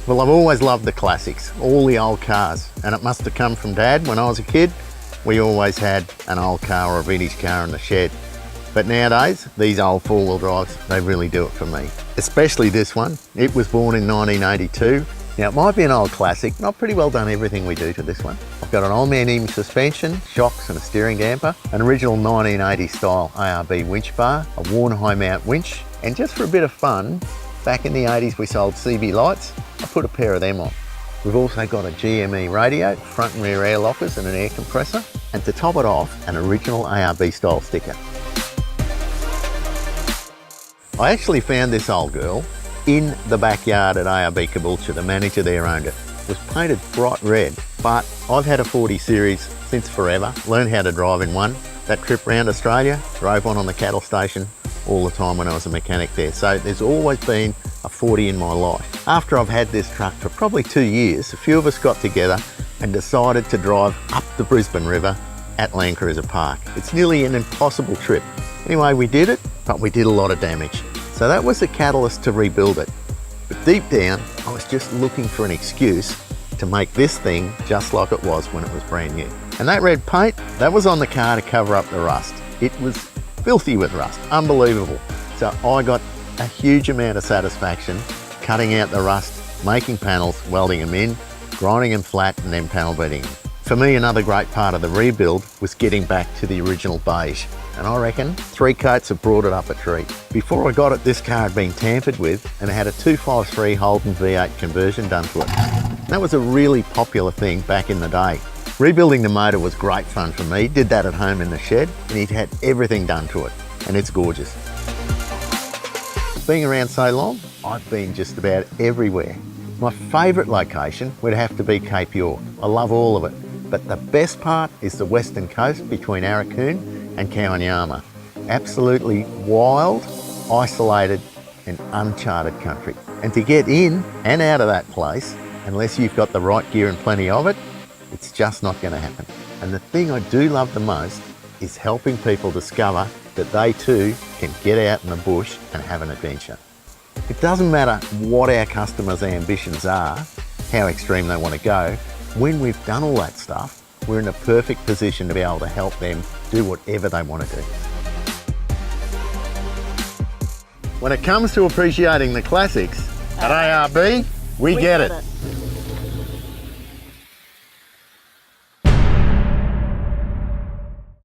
Well, I've always loved the classics, all the old cars, and it must have come from Dad. When I was a kid, we always had an old car or a vintage car in the shed. But nowadays, these old four-wheel drives, they really do it for me. Especially this one. It was born in 1982. Now, it might be an old classic, but I've pretty well done everything we do to this one. I've got an old man Emu suspension, shocks and a steering damper, an original 1980 style ARB winch bar, a worn high mount winch, and just for a bit of fun, back in the 80s we sold CB lights, I put a pair of them on. We've also got a GME radio, front and rear air lockers and an air compressor, and to top it off, an original ARB style sticker. I actually found this old girl in the backyard at ARB Caboolture. The manager there owned it. It was painted bright red, but I've had a 40 series since forever, learned how to drive in one. That trip around Australia, drove one on the cattle station all the time when I was a mechanic there. So there's always been a 40 in my life. After I've had this truck for probably 2 years, a few of us got together and decided to drive up the Brisbane River at Land Cruiser Park. It's nearly an impossible trip. Anyway, we did it, but we did a lot of damage. So that was the catalyst to rebuild it. But deep down, I was just looking for an excuse to make this thing just like it was when it was brand new. And that red paint, that was on the car to cover up the rust. It was filthy with rust, unbelievable. So I got a huge amount of satisfaction cutting out the rust, making panels, welding them in, grinding them flat and then panel beating them. For me, another great part of the rebuild was getting back to the original beige. And I reckon 3 coats have brought it up a treat. Before I got it, this car had been tampered with and it had a 253 Holden V8 conversion done to it. That was a really popular thing back in the day. Rebuilding the motor was great fun for me. Did that at home in the shed and it had everything done to it. And it's gorgeous. Being around so long, I've been just about everywhere. My favourite location would have to be Cape York. I love all of it. But the best part is the western coast between Aurukun and Kawanyama. Absolutely wild, isolated and uncharted country. And to get in and out of that place, unless you've got the right gear and plenty of it, it's just not going to happen. And the thing I do love the most is helping people discover that they too can get out in the bush and have an adventure. It doesn't matter what our customers' ambitions are, how extreme they want to go, when we've done all that stuff, we're in a perfect position to be able to help them do whatever they want to do. When it comes to appreciating the classics, at ARB, we get it.